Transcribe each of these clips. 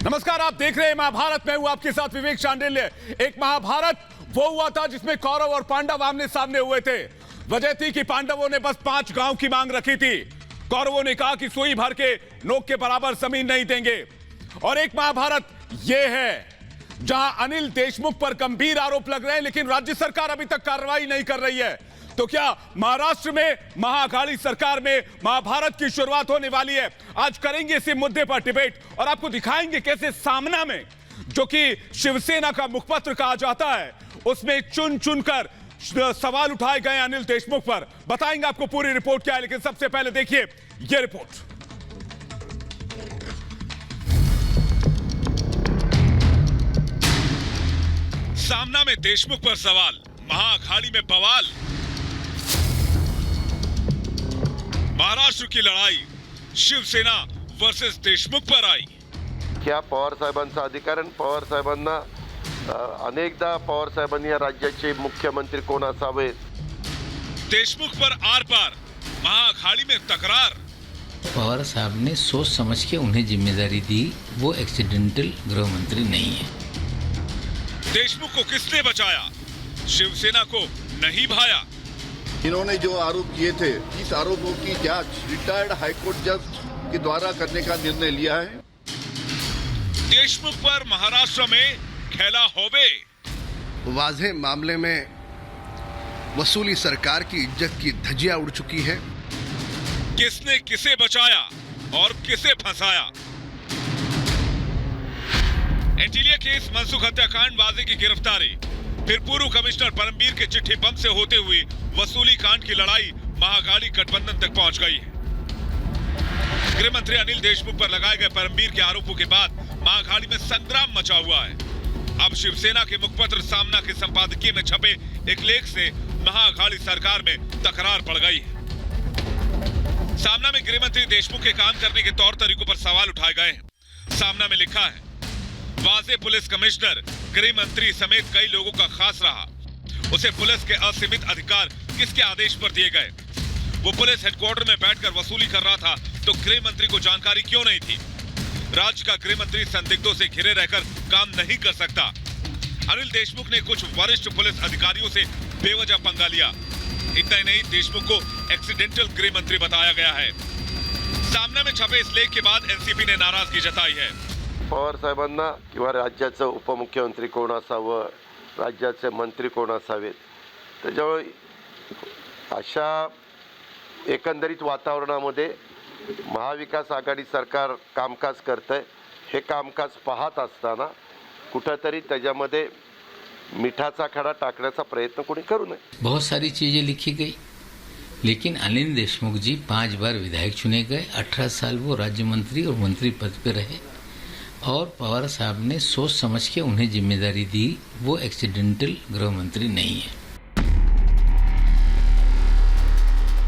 नमस्कार, आप देख रहे हैं महाभारत। मैं हूं आपके साथ विवेक शांडिल्य। एक महाभारत वो हुआ था जिसमें कौरव और पांडव आमने सामने हुए थे। वजह थी कि पांडवों ने बस 5 गांव की मांग रखी थी। कौरवों ने कहा कि सुई भर के नोक के बराबर जमीन नहीं देंगे। और एक महाभारत यह है जहां अनिल देशमुख पर गंभीर आरोप लग रहे हैं, लेकिन राज्य सरकार अभी तक कार्रवाई नहीं कर रही है। तो क्या महाराष्ट्र में महाअघाड़ी सरकार में महाभारत की शुरुआत होने वाली है? आज करेंगे इसी मुद्दे पर डिबेट और आपको दिखाएंगे कैसे सामना में, जो कि शिवसेना का मुखपत्र कहा जाता है, उसमें चुन चुनकर सवाल उठाए गए अनिल देशमुख पर। बताएंगे आपको पूरी रिपोर्ट क्या है, लेकिन सबसे पहले देखिए यह रिपोर्ट। सामना में देशमुख पर सवाल, महाअघाड़ी में बवाल। महाराष्ट्र की लढाई शिवसेना वर्सेस देशमुख पर आई। क्या पवार साहेबांचा अधिकार आहे? पवार साहेबांना अनेकदा पवार साहेबांनी या राज्याचे मुख्यमंत्री कोण असावे? देशमुख पर आर पार, महाअघाड़ी में तकरार। पवार साहब ने सोच समझ के उन्हें जिम्मेदारी दी, वो एक्सीडेंटल गृह मंत्री नहीं है। देशमुख को किसने बचाया? शिवसेना को नहीं भाया। इन्होंने जो आरोप किए थे, इस आरोपों की जांच रिटायर्ड हाईकोर्ट जज के द्वारा करने का निर्णय लिया है। देशमुख पर महाराष्ट्र में खेला होबे। वाज़ेह मामले में वसूली सरकार की इज्जत की धज्जियां उड़ चुकी है। किसने किसे बचाया और किसे फंसाया? एंटीलिया केस, मनसुख हत्याकांड, वाज़ेह की गिरफ्तारी, फिर पूर्व कमिश्नर परमबीर के चिट्ठी बम से होते हुए वसूली कांड की लड़ाई महाअघाड़ी गठबंधन तक पहुंच गई है। गृह मंत्री अनिल देशमुख पर लगाए गए परमबीर के आरोपों के बाद महाअघाड़ी में संग्राम मचा हुआ है। अब शिवसेना के मुखपत्र सामना के संपादकीय में छपे एक लेख से महाअघाड़ी सरकार में तकरार पड़ गई है। सामना में गृह मंत्री देशमुख के काम करने के तौर तरीकों पर सवाल उठाए गए हैं। सामना में लिखा है, वाज़ेह पुलिस कमिश्नर गृह मंत्री समेत कई लोगों का खास रहा। उसे पुलिस के असीमित अधिकार किसके आदेश पर दिए गए? वो पुलिस हेडक्वार्टर में बैठकर वसूली कर रहा था, तो गृह मंत्री को जानकारी क्यों नहीं थी? राज्य का गृह मंत्री संदिग्धों से घिरे रहकर काम नहीं कर सकता। अनिल देशमुख ने कुछ वरिष्ठ पुलिस अधिकारियों से बेवजह पंगा लिया। इतना ही नहीं, देशमुख को एक्सीडेंटल गृह मंत्री बताया गया है। सामने में छपे इस लेख के बाद एनसीपी ने नाराजगी जताई है। पवार साहेबांना किंवा राज्याचं उपमुख्यमंत्री कोण असावं, राज्याचे मंत्री कोण असावेत, त्याच्यामुळे अशा एकंदरीत वातावरणामध्ये महाविकास आघाडी सरकार कामकाज करतंय। हे कामकाज पाहत असताना कुठेतरी त्याच्यामध्ये मिठाचा खडा टाकण्याचा प्रयत्न कोणी करू नये। बहुत सारी चीजें लिखी गई, लेकिन अनिल देशमुख जी 5 बार विधायक चुने गए। 18 साल वो राज्य मंत्री और मंत्री पद पे रहे और पवार साहब ने सोच समझ के उन्हें जिम्मेदारी दी, वो एक्सीडेंटल गृह मंत्री नहीं है।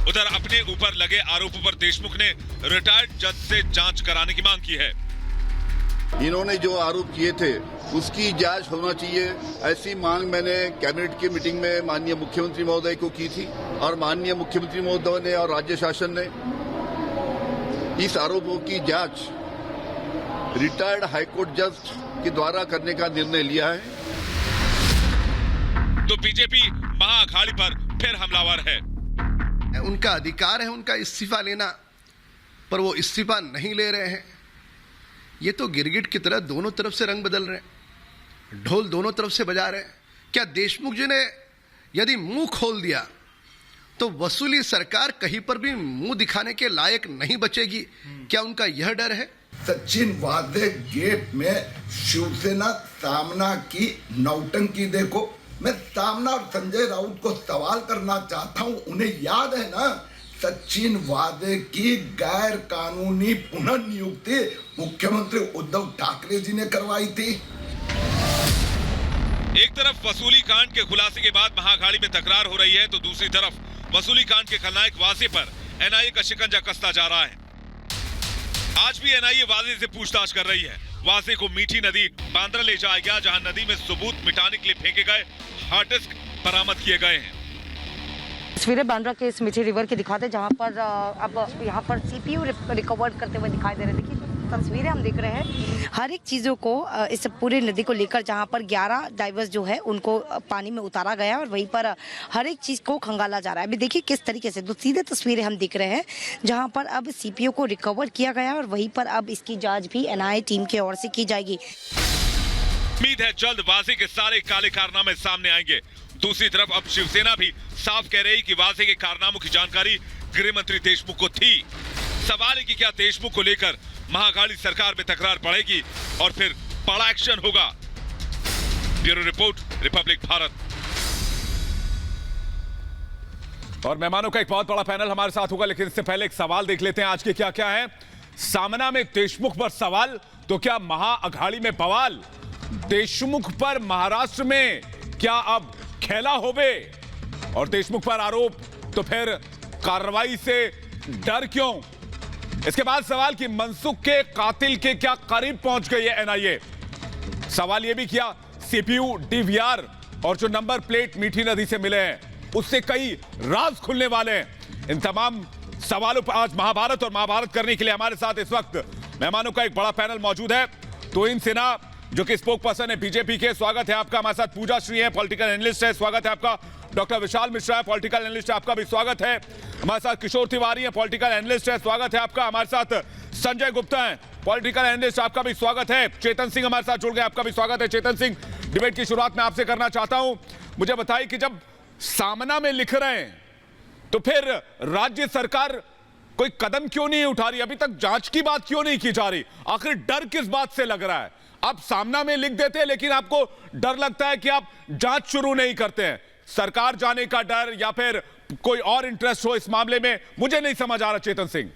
उधर अपने ऊपर लगे आरोपों पर देशमुख ने रिटायर्ड जज से जांच कराने की मांग की है। इन्होंने जो आरोप किए थे उसकी जांच होना चाहिए, ऐसी मांग मैंने कैबिनेट की मीटिंग में माननीय मुख्यमंत्री महोदय को की थी और माननीय मुख्यमंत्री महोदय ने और राज्य शासन ने इस आरोपों की जांच रिटायर्ड हाईकोर्ट जज के द्वारा करने का निर्णय लिया है। तो बीजेपी महाअघाड़ी पर फिर हमलावर है। उनका अधिकार है उनका इस्तीफा लेना, पर वो इस्तीफा नहीं ले रहे हैं। ये तो गिरगिट की तरह दोनों तरफ से रंग बदल रहे हैं, ढोल दोनों तरफ से बजा रहे हैं। क्या देशमुख जी ने यदि मुंह खोल दिया तो वसूली सरकार कहीं पर भी मुंह दिखाने के लायक नहीं बचेगी? क्या उनका यह डर है? सचिन वाज़ेह गेट में शिवसेना सामना की नौटंकी देखो। मैं सामना और संजय राउत को सवाल करना चाहता हूं, उन्हें याद है ना सचिन वाज़ेह की गैर कानूनी पुनर्नियुक्ति मुख्यमंत्री उद्धव ठाकरे जी ने करवाई थी। एक तरफ वसूली कांड के खुलासे के बाद महाअघाड़ी में तकरार हो रही है, तो दूसरी तरफ वसूली कांड के खलनायक वाज़ेह पर एनआईए का शिकंजा कसता जा रहा है। आज भी एनआईए वाज़ेह से पूछताछ कर रही है। वाज़ेह को मीठी नदी बांद्रा ले जाया गया, जहां नदी में सबूत मिटाने के लिए फेंके गए हार्ड डिस्क बरामद किए गए हैं। तस्वीरें बांद्रा के इस मीठी रिवर की दिखाते, जहां पर अब यहाँ पर सीपीयू रिकवर्ड करते हुए दिखाई दे रहे। देखिए तस्वीरें हम देख रहे हैं, हर एक चीज़ों को इस पूरे नदी को लेकर जहां पर 11 डाइवर्स जो है उनको पानी में उतारा गया है और वहीं पर हर एक चीज़ को खंगाला जा रहा है। अभी देखिए किस तरीके से, तो सीधे तस्वीरें हम देख रहे हैं जहां पर अब सीपीओ को रिकवर किया गया है और वहीं पर अब इसकी जाँच भी एनआईए टीम की ओर से की जाएगी। उम्मीद है जल्द वाजे के सारे काले कारनामे सामने आएंगे। दूसरी तरफ अब शिवसेना भी साफ कह रही कि वाजे के कारनामों की जानकारी गृह मंत्री देशमुख को थी। सवाल है कि क्या देशमुख को लेकर महाअघाड़ी सरकार में तकरार बढ़ेगी और फिर बड़ा एक्शन होगा। Bureau report, Republic Bharat. और मेहमानों का एक बहुत बड़ा पैनल हमारे साथ होगा, लेकिन इससे पहले एक सवाल देख लेते हैं आज के क्या क्या है। सामना में देशमुख पर सवाल, तो क्या महाअघाड़ी में बवाल? देशमुख पर महाराष्ट्र में क्या अब खेला होवे? और देशमुख पर आरोप, तो फिर कार्रवाई से डर क्यों? इसके बाद सवाल कि मनसुख के कातिल के क्या करीब पहुंच गई है एनआईए। सवाल यह भी किया सीपीयू, डीवीआर और जो नंबर प्लेट मीठी नदी से मिले हैं उससे कई राज खुलने वाले हैं। इन तमाम सवालों पर आज महाभारत और महाभारत करने के लिए हमारे साथ इस वक्त मेहमानों का एक बड़ा पैनल मौजूद है। तोइन सिन्हा जो कि स्पोक पर्सन है बीजेपी के, स्वागत है आपका। हमारे साथ पूजा श्री है, पॉलिटिकल एनालिस्ट है, स्वागत है आपका। डॉक्टर विशाल मिश्रा है, पॉलिटिकल एनालिस्ट, आपका भी स्वागत है। हमारे साथ किशोर तिवारी है, पॉलिटिकल एनालिस्ट है, स्वागत है आपका। हमारे साथ संजय गुप्ता है, पॉलिटिकल एनालिस्ट, आपका भी स्वागत है। चेतन सिंह हमारे साथ जुड़ गए, आपका भी स्वागत है। चेतन सिंह, डिबेट की शुरुआत में आपसे करना चाहता हूं, मुझे बताइए कि जब सामना में लिख रहे हैं तो फिर राज्य सरकार कोई कदम क्यों नहीं उठा रही? अभी तक जांच की बात क्यों नहीं की जा रही? आखिर डर किस बात से लग रहा है? आप सामना में लिख देते हैं लेकिन आपको डर लगता है कि आप जांच शुरू नहीं करते हैं। सरकार जाने का डर या फिर कोई और इंटरेस्ट हो इस मामले में, मुझे नहीं समझ आ रहा। चेतन सिंह,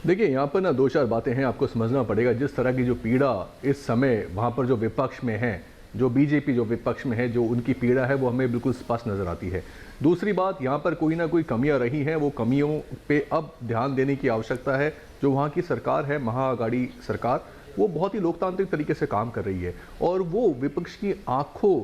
देखिए यहाँ पर ना दो चार बातें हैं, आपको समझना पड़ेगा। जिस तरह की जो पीड़ा इस समय वहाँ पर जो विपक्ष में है, जो बीजेपी जो विपक्ष में है, जो उनकी पीड़ा है वो हमें बिल्कुल स्पष्ट नजर आती है। दूसरी बात, यहाँ पर कोई ना कोई कमियां रही हैं, वो कमियों पे अब ध्यान देने की आवश्यकता है। जो वहाँ की सरकार है, महाअघाड़ी सरकार, वो बहुत ही लोकतांत्रिक तरीके से काम कर रही है और वो विपक्ष की आंखों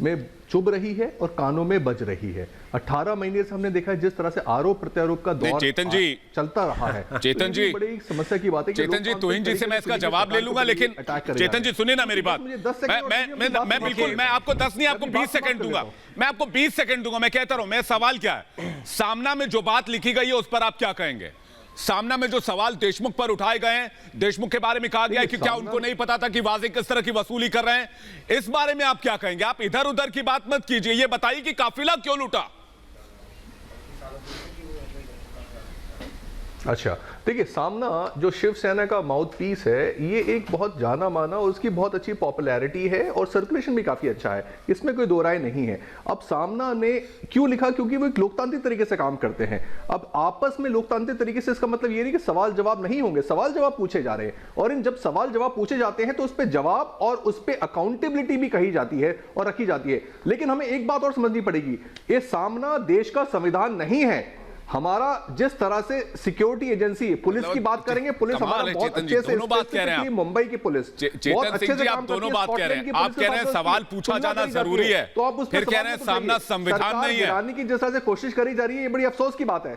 में चुभ रही है और कानों में बज रही है। 18 महीने से हमने देखा है जिस तरह से आरोप प्रत्यारोप का दौर चेतन जी चलता रहा है। चेतन जी, बड़ी समस्या की बात है। चेतन जी, तोहिन जी से मैं इसका जवाब ले लूंगा, लेकिन चेतन जी सुनिए ना मेरी बात। मैं बिल्कुल, मैं आपको 10 नहीं, आपको 20 सेकंड दूंगा। मैं आपको 20 सेकंड दूंगा। मैं कहता रहा हूं, मैं सवाल क्या है, सामना में जो बात लिखी गई है उस पर आप क्या कहेंगे? सामना में जो सवाल देशमुख पर उठाए गए हैं, देशमुख के बारे में कहा गया है कि क्या उनको नहीं पता था कि वाजे किस तरह की वसूली कर रहे हैं, इस बारे में आप क्या कहेंगे? आप इधर उधर की बात मत कीजिए, ये बताइए कि काफिला क्यों लूटा? अच्छा, देखिए, सामना जो शिवसेना का माउथ पीस है, ये एक बहुत जाना माना और उसकी बहुत अच्छी पॉपुलैरिटी है और सर्कुलेशन भी काफी अच्छा है, इसमें कोई दो राय नहीं है। अब सामना ने क्यों लिखा? क्योंकि वो एक लोकतांत्रिक तरीके से काम करते हैं। अब आपस में लोकतांत्रिक तरीके से, इसका मतलब ये नहीं कि सवाल जवाब नहीं होंगे, सवाल जवाब पूछे जा रहे हैं और इन जब सवाल जवाब पूछे जाते हैं तो उस पर जवाब और उस पर अकाउंटेबिलिटी भी कही जाती है और रखी जाती है। लेकिन हमें एक बात और समझनी पड़ेगी, ये सामना देश का संविधान नहीं है। हमारा जिस तरह से सिक्योरिटी एजेंसी, पुलिस की बात करेंगे, पुलिस हमारा बहुत अच्छे से, मुंबई की पुलिस बहुत अच्छे से आप दोनों बात कह रहे हैं। आप कह रहे हैं सवाल पूछा जाना जरूरी है, तो आप उस फिर कह रहे हैं सामना संविधान नहीं है। गिराने की जिस तरह से कोशिश करी जा रही है, ये बड़ी अफसोस की बात है।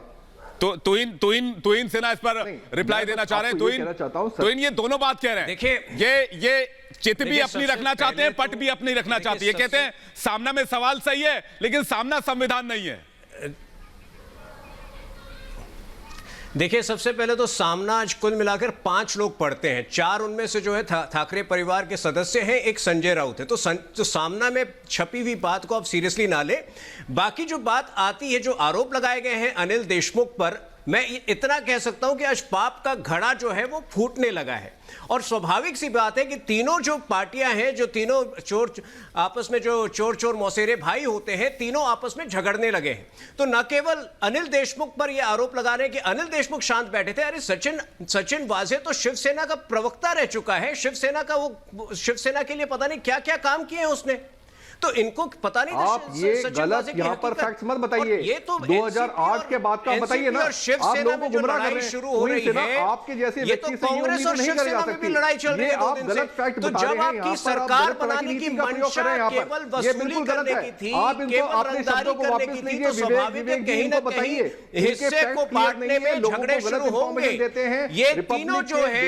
तो तोइन सिन्हा इस पर रिप्लाई देना चाह रहे हैं। तोइन ये दोनों बात कह रहे हैं। देखिए, ये चित भी अपनी रखना चाहते हैं, पट भी अपनी रखना चाहती है। कहते हैं सामना में सवाल सही है लेकिन सामना संविधान नहीं है। देखिए, सबसे पहले तो सामना आज कुल मिलाकर 5 लोग पढ़ते हैं, 4 उनमें से जो है ठाकरे परिवार के सदस्य हैं, एक संजय राउत है। तो सामना में छपी हुई बात को आप सीरियसली ना ले। बाकी जो बात आती है, जो आरोप लगाए गए हैं अनिल देशमुख पर, मैं इतना कह सकता हूं कि आज पाप का घड़ा जो है वो फूटने लगा है। और स्वाभाविक सी बात है कि तीनों जो पार्टियां हैं, जो तीनों चोर आपस में, जो चोर मौसेरे भाई होते हैं, तीनों आपस में झगड़ने लगे हैं। तो न केवल अनिल देशमुख पर यह आरोप लगा रहे हैं कि अनिल देशमुख शांत बैठे थे, अरे सचिन वाजे तो शिवसेना का प्रवक्ता रह चुका है, शिवसेना के लिए पता नहीं क्या क्या काम किए हैं उसने। तो इनको पता नहीं आप ये गलत यहाँ पर फैक्ट्स मत बताइए। ये तो 2008 के बाद का बताइए ना, आप लोगों को गुमराह कर रहे हैं। शुरू हो रही है आपके जैसे ये तो व्यक्ति से ये कांग्रेस और उम्मीद नहीं करी जा शिवसेना में भी सकती। लड़ाई चल रही ये है 2 आप दिन गलत से। फैक्ट तो बता जब रहे हैं, आपकी यहाँ पर सरकार आप गलत बनाने की रणनीति का प्रयोग कर रहे हैं यहाँ पर। केवल ये वसूली बिल्कुल गलत करने है। की थी, आप इनको केवल अपने रंगदारी शब्दों को करने वापस की थी, लीजिए। तो स्वाभाविक है कहीं ना कहीं हिस्से को बांटने में झगड़े शुरू होंगे। ये तीनों जो है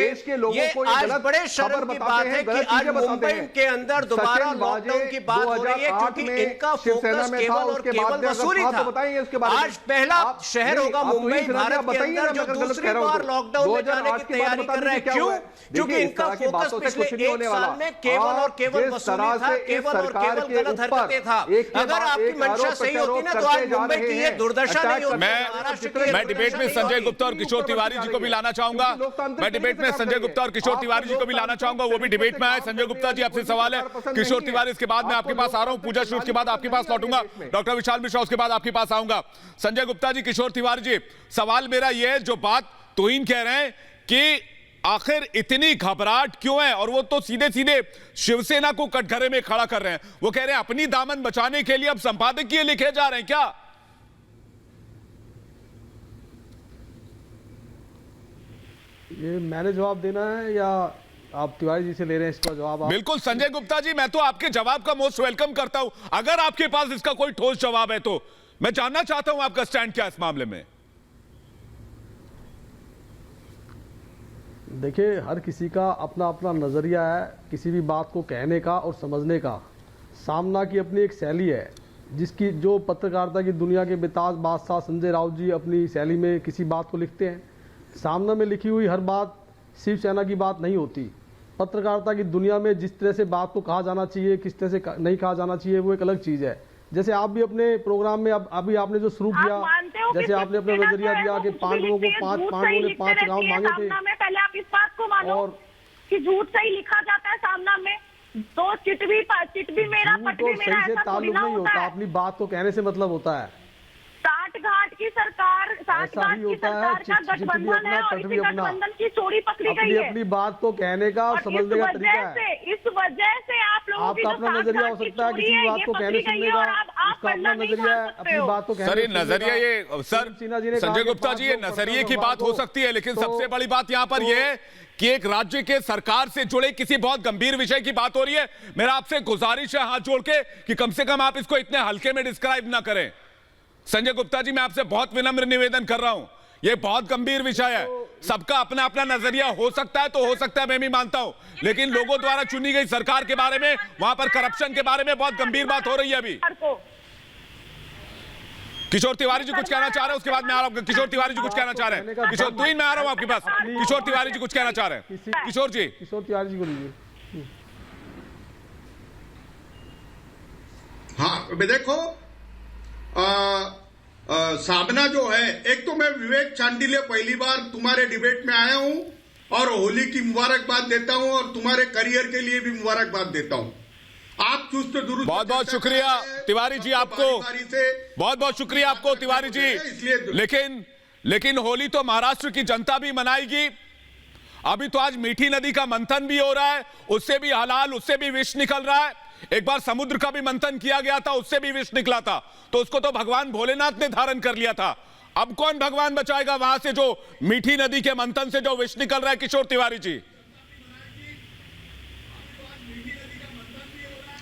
ये आज बड़े शर्म की बात है कि आज मुंबई के अंदर दोबारा लॉकडाउन की बात हो रही है, क्योंकि इनका फोकस केवल और केवल वसूली था। आज पहला शहर होगा मुंबई भारत के अंदर जो दूसरी बार लॉकडाउन में जाने की तैयारी कर रहा है। क्यों? क्योंकि इनका फोकस पिछले 1 साल में केवल और केवल वसूली था, केवल और केवल गलत हरकतें था। अगर आपकी मंशा सही होती ना तो आज मुंबई की ये दुर्दशा नहीं होती। मैं डिबेट में संजय गुप्ता और किशोर तिवारी जी को भी लाना चाहूंगा। मैं डिबेट में संजय गुप्ता और किशोर तिवारी जी को भी लाना चाहूंगा, वो भी डिबेट में आए। संजय गुप्ता जी आपसे सवाल है, किशोर तिवारी इसके बाद मैं आपके पास आ रहा हूं, पूजा श्री उसके बाद आपके पास लौटूंगा, डॉक्टर विशाल मिश्रा उसके बाद आपके पास आऊंगा। संजय गुप्ता जी, किशोर तिवारी जी, सवाल मेरा यह है, जो बात तोहीन कह रहे हैं कि आखिर इतनी घबराहट क्यों है, और वो तो सीधे सीधे शिवसेना को कटघरे में खड़ा कर रहे हैं। वो कह रहे हैं अपनी दामन बचाने के लिए अब संपादकीय लिखे जा रहे हैं क्या? ये मैंने जवाब देना है या आप तिवारी जी से ले रहे हैं इसका जवाब? बिल्कुल संजय गुप्ता जी, मैं तो आपके जवाब का मोस्ट वेलकम करता हूं। अगर आपके पास इसका कोई ठोस जवाब है तो मैं जानना चाहता हूं आपका स्टैंड क्या इस मामले में। देखिए, हर किसी का अपना अपना नज़रिया है किसी भी बात को कहने का और समझने का। सामना की अपनी एक शैली है, जिसकी जो पत्रकारिता की दुनिया के बेताज बादशाह संजय राउत जी अपनी शैली में किसी बात को लिखते हैं। सामना में लिखी हुई हर बात शिवसेना की बात नहीं होती। पत्रकारिता की दुनिया में जिस तरह से बात को कहा जाना चाहिए, किस तरह से नहीं कहा जाना चाहिए, वो एक अलग चीज़ है। जैसे आप भी अपने प्रोग्राम में अभी आपने जो शुरू किया, जैसे आपने अपना नजरिया दिया कि पांडवों ने 5 गाँव मांगे थे, पहले आप इस बात को मानो और कि झूठ सही लिखा जाता है सामना में, तो चिट भी मेरा पट भी मेरा, सही से ताल्लुक नहीं होता। अपनी बात को कहने से मतलब होता है। साठ घाट की सरकार का गठबंधन है और इसी गठबंधन की चोरी पकड़ी गई है। अपनी बात को कहने का और समझने का तरीका है। इस वजह से आप लोगों की आपका अपना नजरिया हो सकता है किसी बात को कहने सुनने का, उसका अपना नजरिया है अपनी बात को कहने। सर ये नजरिया, ये सर संजय गुप्ता जी, ये नजरिए की बात हो सकती है, लेकिन सबसे बड़ी बात यहाँ पर यह है कि एक राज्य के सरकार से जुड़े किसी बहुत गंभीर विषय की बात हो रही है। मेरा आपसे गुजारिश है हाथ जोड़ के कि कम से कम आप इसको इतने हल्के में डिस्क्राइब ना करें। संजय गुप्ता जी, मैं आपसे बहुत विनम्र निवेदन कर रहा हूं, यह बहुत गंभीर विषय है। सबका अपना अपना नजरिया हो सकता है, तो हो सकता है, मैं भी मानता हूं, लेकिन लोगों द्वारा चुनी गई सरकार के बारे में, वहां पर करप्शन के बारे में बहुत गंभीर बात हो रही है अभी। किशोर तिवारी जी कुछ कहना चाह रहे हैं, उसके बाद मैं आ रहा हूं। किशोर तिवारी जी कुछ कहना चाह रहे हैं। किशोर तुम, मैं आ रहा हूं आपके पास। किशोर तिवारी जी कुछ कहना चाह रहे हैं। किशोर जी, किशोर तिवारी जी को लीजिए। हाँ देखो, सामना जो है, एक तो मैं विवेक चांडिल्य पहली बार तुम्हारे डिबेट में आया हूं और होली की मुबारकबाद देता हूं और तुम्हारे करियर के लिए भी मुबारकबाद देता हूं। आप चुस्त दुरुस्त, बहुत बहुत शुक्रिया तिवारी जी, आपको बहुत बहुत शुक्रिया आपको तिवारी जी। लेकिन होली तो महाराष्ट्र की जनता भी मनाएगी। अभी तो आज मीठी नदी का मंथन भी हो रहा है, उससे भी हलाल, उससे भी विष निकल रहा है। एक बार समुद्र का भी मंथन किया गया था, उससे भी विष निकला था, तो उसको तो भगवान भोलेनाथ ने धारण कर लिया था। अब कौन भगवान बचाएगा वहां से जो मीठी नदी के मंथन से जो विष निकल रहा है? किशोर तिवारी जी,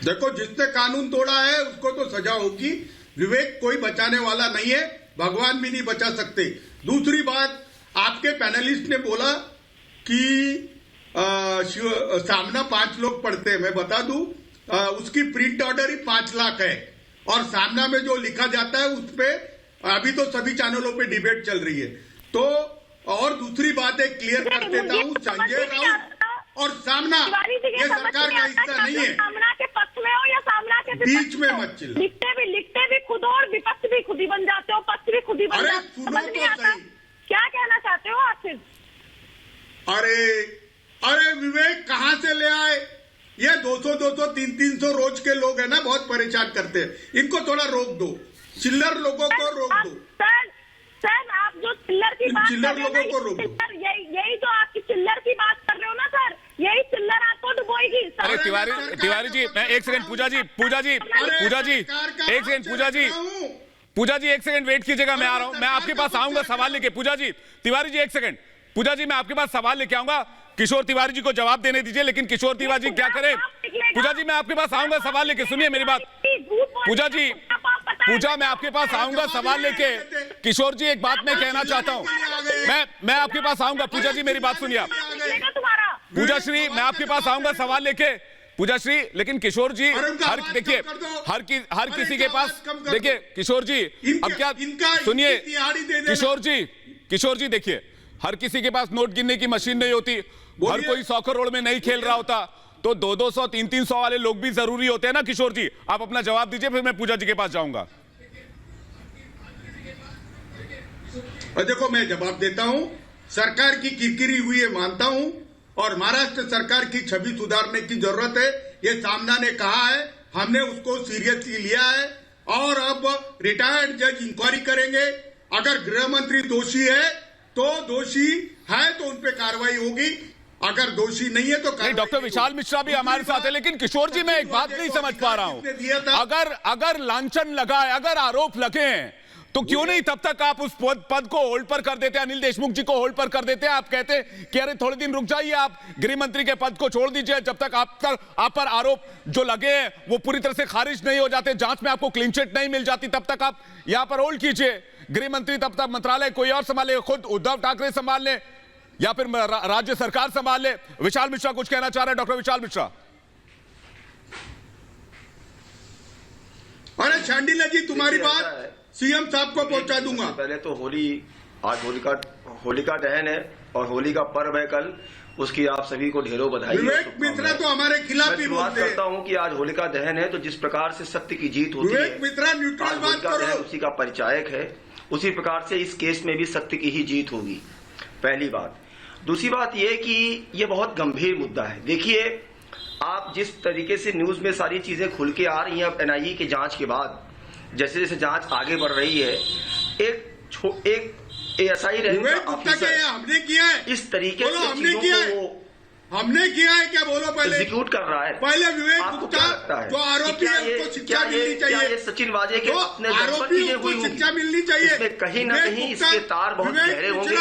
देखो, जिसने कानून तोड़ा है उसको तो सजा होगी। विवेक कोई बचाने वाला नहीं है, भगवान भी नहीं बचा सकते। दूसरी बात, आपके पैनलिस्ट ने बोला कि सामना 5 लोग पढ़ते हैं। मैं बता दूं, उसकी प्रिंट ऑर्डर ही 5 लाख है, और सामना में जो लिखा जाता है उस पे अभी तो सभी चैनलों पे डिबेट चल रही है। तो और दूसरी बात है, क्लियर कर देता हूँ, संजय राउत और सामना ये सरकार का हिस्सा नहीं है। सामना के पक्ष में हो या सामना के बीच में मत चिल्ला। लिखते भी खुद हो और विपक्ष भी खुद ही बन जाते हो, पक्ष भी खुद ही बन जाते हो। सुनो तो सही, क्या कहना चाहते हो आखिर? अरे विवेक कहाँ से ले आए? ये 200-200, 300 रोज के लोग हैं ना, बहुत परेशान करते हैं। इनको थोड़ा रोक दो, चिल्लर लोगों को रोक दो। सर आप जो चिल्लर की बात चिल्लर लोगों को रोक दो। यही जो आपकी चिल्लर की बात कर रहे हो ना सर, यही चिल्लर आपको डुबोएगी। अरे तिवारी जी, मैं एक सेकंड, पूजा जी, एक सेकंड, पूजा जी एक सेकंड वेट कीजिएगा, मैं आ रहा हूं, मैं आपके पास आऊंगा सवाल लेके। पूजा जी, तिवारी जी एक सेकंड, पूजा जी मैं आपके पास सवाल लेके आऊंगा, किशोर तिवारी जी को जवाब देने दीजिए, लेकिन किशोर तिवारी जी क्या करें? पूजा जी मैं आपके पास आऊंगा सवाल लेके, सुनिए मेरी बात। पूजा जी, पूजा मैं आपके पास आऊंगा सवाल लेके। किशोर जी एक बात मैं कहना चाहता हूं, मैं आपके पास आऊंगा। पूजा जी मेरी बात सुनिए आप। पूजा श्री मैं आपके पास आऊंगा सवाल लेके, पूजा श्री, लेकिन किशोर जी देखिए हर किसी के पास, देखिए किशोर जी अब क्या, सुनिए किशोर जी देखिए, हर किसी के पास नोट गिनने की मशीन नहीं होती, हर कोई 100 करोड़ में नहीं खेल रहा होता, तो 200 300 वाले लोग भी जरूरी होते हैं ना। किशोर जी आप अपना जवाब दीजिए, फिर मैं पूजा जी के पास जाऊंगा। देखो मैं जवाब देता हूं, सरकार की किरकिरी हुई है मानता हूं, और महाराष्ट्र सरकार की छवि सुधारने की जरूरत है, ये सामना ने कहा है, हमने उसको सीरियसली लिया है, और अब रिटायर्ड जज इंक्वायरी करेंगे, अगर गृह मंत्री दोषी है तो दोषी है तो उन पे कार्रवाई होगी, अगर दोषी नहीं है तो नहीं। डॉक्टर विशाल मिश्रा भी हमारे साथ है, लेकिन किशोर जी मैं एक बात नहीं समझ पा रहा हूं, अगर लांछन लगा है, अगर आरोप लगे हैं, तो क्यों नहीं तब तक आप उस पद को होल्ड पर कर देते, अनिल देशमुख जी को होल्ड पर कर देते हैं। आप कहते कि अरे थोड़े दिन रुक जाइए, आप गृह मंत्री के पद को छोड़ दीजिए, जब तक आप पर आरोप जो लगे हैं वो पूरी तरह से खारिज नहीं हो जाते, जांच में आपको क्लीन चिट नहीं मिल जाती, तब तक आप यहां पर होल्ड कीजिए। गृह मंत्री तब तक मंत्रालय कोई और संभाले, खुद उद्धव ठाकरे संभाल ले या फिर राज्य सरकार संभाल ले। विशाल मिश्रा कुछ कहना चाह रहे हैं, डॉक्टर विशाल मिश्रा। अरे शांडिला जी तुम्हारी बात सीएम साहब को पहुंचा दूंगा। पहले तो आज होलिका दहन है और होली का पर्व है कल, उसकी आप सभी को ढेरों बधाई। विवेक मित्रा तो हमारे खिलाफ ही बोलते हैं। करता हूं कि आज होलिका दहन है, तो जिस प्रकार से सत्य की जीत होती है, विवेक मित्रा न्यूट्रल बात करो, उसी का परिचायक है, उसी प्रकार से इस केस में भी सत्य की ही जीत होगी, पहली बात। दूसरी बात यह कि यह बहुत गंभीर मुद्दा है। देखिए आप जिस तरीके से न्यूज में सारी चीजें खुल के आ रही हैं अब एनआईए की जांच के बाद, जैसे जैसे जांच आगे बढ़ रही है, एक एएसआई हमने किया है इस तरीके से हमने किया है क्या, बोलो पहले। एग्जीक्यूट कर रहा है पहले विवेक गुप्ता जो आरोपी है उसको शिक्षा मिलनी चाहिए, सचिन वाजे के अपने आरोपी को शिक्षा मिलनी चाहिए। इसमें कहीं ना कहीं इसके तार बहुत गहरे होंगे,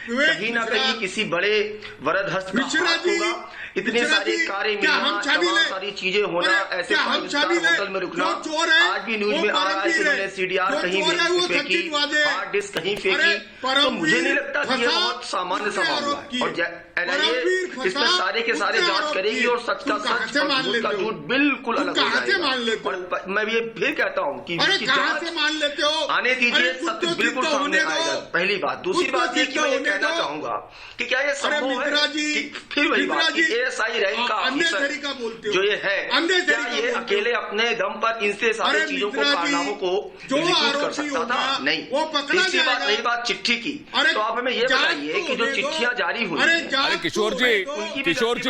कहीं ना कहीं किसी बड़े वरद हस्त का हाथ होगा। इतने सारे कार्य मिलना, सारी चीजें होना, ऐसे होटल में रुकना, आज भी न्यूज में आ रहा है कि उन्होंने सीडीआर कहीं फेंकी, हार्ड डिस्क कहीं फेंकी, तो मुझे नहीं लगता कि ये बहुत सामान्य सा मामला है। और एनआईए इसमें सारे के सारे जांच करेगी और सच का सच और झूठ का झूठ बिल्कुल अलग हो जाएगा। और मैं ये फिर कहता हूँ कि आने दीजिए, सत्य बिल्कुल सामने आएगा, पहली बात। दूसरी बात ये कि मैं ये कहना चाहूंगा कि क्या ये संभव है कि फिर वही बात कि एएसआई रैंक का ऑफिसर जो ये है, क्या ये अकेले अपने दम पर इनसे सारी चीजों को, कारनामों को एग्जीक्यूट कर सकता था? नहीं। तीसरी बात रही बात चिट्ठी की, तो आप हमें ये बताइए कि जो चिट्ठियां जारी हुई, किशोर जी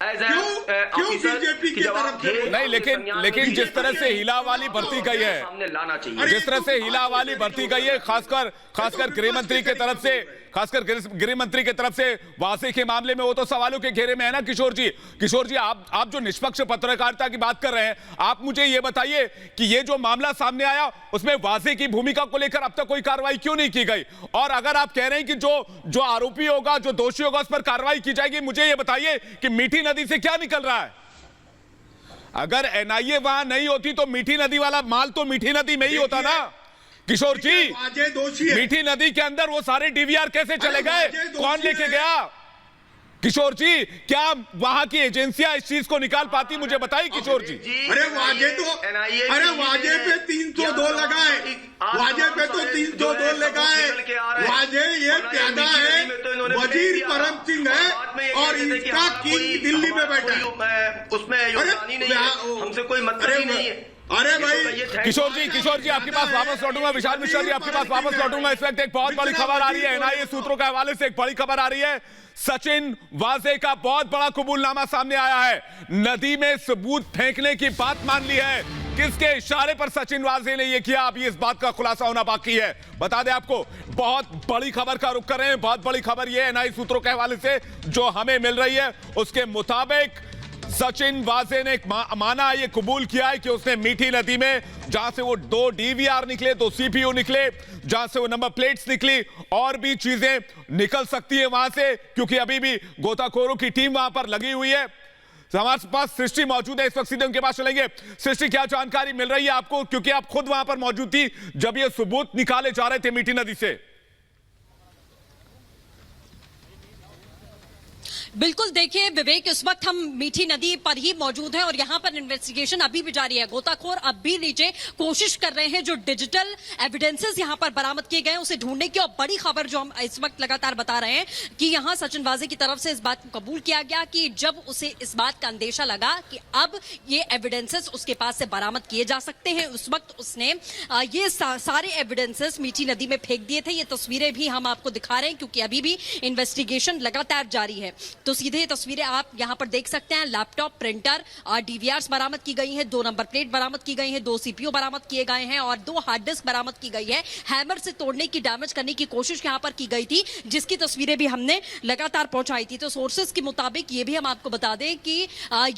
एज ऑफिसर की जवाब नहीं, लेकिन जिस तरह से हिला वाली भर्ती गई है, सामने लाना चाहिए, जिस तरह से हिला वाली भर्ती गई है, खासकर गृह मंत्री की तरफ से, खासकर गृह मंत्री की तरफ से वासे के मामले में, वो तो सवालों के घेरे में है ना। किशोर जी आप जो निष्पक्ष पत्रकारिता की बात कर रहे हैं, आप मुझे ये बताइए कि ये जो मामला सामने आया उसमें वासे की भूमिका को लेकर अब तक कोई कार्रवाई क्यों नहीं की गई? और अगर आप कह रहे हैं कि जो आरोपी होगा, जो दोषी होगा, उस पर कार्रवाई की जाएगी, मुझे ये बताइए कि मीठी नदी से क्या निकल रहा है? अगर एनआईए वहां नहीं होती तो मीठी नदी वाला माल तो मीठी नदी में ही होता ना। किशोर जी, मीठी नदी के अंदर वो सारे डीवीआर कैसे चले गए, कौन लेके गया? किशोर जी, क्या वहां की एजेंसियां इस चीज को निकाल पाती, मुझे बताइए किशोर जी। अरे वाजे पे 302 लगाए, वाजे पे तो 302 लगाए, वाजे ये प्यादा है, वजीर परम सिंह है और इसका किंग दिल्ली में बैठा है, उसमें योगदानी नहीं है, हमसे कोई मतलब ही नहीं है। अरे भाई किशोर जी आपके पास वापस लौटूंगा, विशाल मिश्रा जी आपके पास वापस लौटूंगा। इस वक्त एक बहुत बड़ी खबर आ रही है, एनआईए सूत्रों के हवाले से एक बड़ी खबर आ रही है। सचिन वाजे का बहुत बड़ा कबूलनामा सामने आया है, नदी में सबूत फेंकने की बात मान ली है। किसके इशारे पर सचिन वाजे ने यह किया, अभी इस बात का खुलासा होना बाकी है। बता दें आपको, बहुत बड़ी खबर का रुख कर रहे हैं, बहुत बड़ी खबर यह एनआईए सूत्रों के हवाले से जो हमें मिल रही है, उसके मुताबिक सचिन वाजे ने माना, ये कबूल किया है कि उसने मीठी नदी में जहां से वो 2 DVR निकले, 2 CPU निकले, जहां से वो नंबर प्लेट्स निकली, और भी चीजें निकल सकती है वहां से, क्योंकि अभी भी गोताखोरों की टीम वहां पर लगी हुई है। हमारे पास सृष्टि मौजूद है, इस वक्त सीधे उनके पास चलेंगे। सृष्टि, क्या जानकारी मिल रही है आपको, क्योंकि आप खुद वहां पर मौजूद थी जब ये सबूत निकाले जा रहे थे मीठी नदी से? बिल्कुल, देखिए विवेक, इस वक्त हम मीठी नदी पर ही मौजूद हैं और यहाँ पर इन्वेस्टिगेशन अभी भी जारी है। गोताखोर अब भी नीचे कोशिश कर रहे हैं जो डिजिटल एविडेंसेस यहाँ पर बरामद किए गए उसे ढूंढने की। और बड़ी खबर जो हम इस वक्त लगातार बता रहे हैं कि यहाँ सचिन वाजे की तरफ से इस बात को कबूल किया गया कि जब उसे इस बात का अंदेशा लगा कि अब ये एविडेंसेस उसके पास से बरामद किए जा सकते हैं, उस वक्त उसने ये सारे एविडेंसेस मीठी नदी में फेंक दिए थे। ये तस्वीरें भी हम आपको दिखा रहे हैं क्योंकि अभी भी इन्वेस्टिगेशन लगातार जारी है। तो सीधे तस्वीरें आप यहां पर देख सकते हैं। लैपटॉप, प्रिंटर और DVRs बरामद की गई हैं, 2 नंबर प्लेट बरामद की गई हैं, 2 CPU बरामद किए गए हैं और 2 हार्ड डिस्क बरामद की गई है। हैमर से तोड़ने की, डैमेज करने की कोशिश यहां पर की गई थी, जिसकी तस्वीरें भी हमने लगातार पहुंचाई थी। तो सोर्सेस के मुताबिक ये भी हम आपको बता दें कि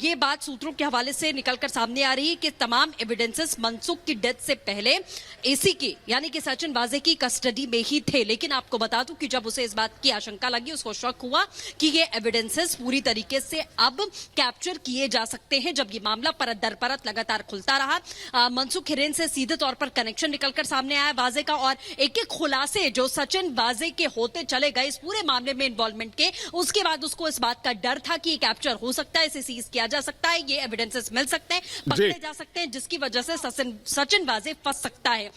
ये बात सूत्रों के हवाले से निकलकर सामने आ रही है कि तमाम एविडेंसेस मनसुख की डेथ से पहले AC की यानी कि सचिन वाजे की कस्टडी में ही थे। लेकिन आपको बता दूं कि जब उसे इस बात की आशंका लगी, उसको शक हुआ कि ये एविडेंसेस पूरी तरीके से अब कैप्चर किए जा सकते हैं, जब ये मामला परत दर परत लगातार खुलता रहा, मनसुख हिरेन से सीधे तौर पर कनेक्शन निकलकर सामने आया वाजे का और एक एक खुलासे जो सचिन वाजे के होते चले गए इस पूरे मामले में इन्वॉल्वमेंट के। उसके बाद उसको इस बात का डर था कि ये कैप्चर हो सकता है, इसे सीज किया जा सकता है, ये एविडेंसेस मिल सकते हैं, पकड़े जा सकते हैं, जिसकी वजह से सचिन वाजे फंस सकता है।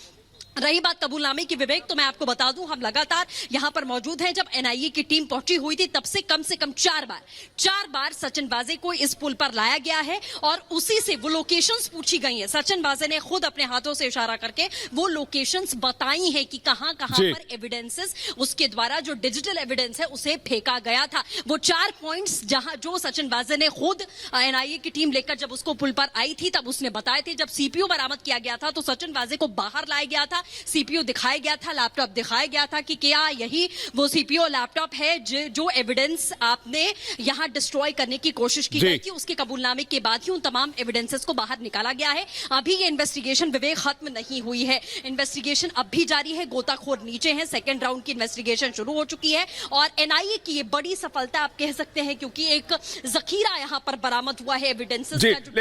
रही बात कबूलनामे की विवेक, तो मैं आपको बता दूं हम लगातार यहां पर मौजूद हैं। जब NIA की टीम पहुंची हुई थी तब से कम 4 बार सचिन वाजे को इस पुल पर लाया गया है और उसी से वो लोकेशंस पूछी गई हैं। सचिन वाजे ने खुद अपने हाथों से इशारा करके वो लोकेशंस बताई हैं कि कहां पर एविडेंसेस उसके द्वारा जो डिजिटल एविडेंस है उसे फेंका गया था। वो 4 पॉइंट्स जहां जो सचिन वाजे ने खुद NIA की टीम लेकर जब उसको पुल पर आई थी तब उसने बताए थे। जब CPU बरामद किया गया था तो सचिन वाजे को बाहर लाया गया था, CPU दिखाया गया था, लैपटॉप दिखाया गया था कि क्या यही वो CPU और लैपटॉप है जो एविडेंस आपने यहां डिस्ट्रॉय करने की कोशिश की गई थी। उसके कबूलनामे के बाद ही उन तमाम एविडेंसेस को बाहर निकाला गया है। अभी ये इन्वेस्टिगेशन विवेक खत्म नहीं हुई है, इन्वेस्टिगेशन अब भी जारी है, गोताखोर नीचे हैं, 2nd राउंड की इन्वेस्टिगेशन शुरू हो चुकी है और NIA की ये बड़ी सफलता आप कह सकते हैं क्योंकि एक जखीरा यहां पर बरामद हुआ है एविडेंसेस का।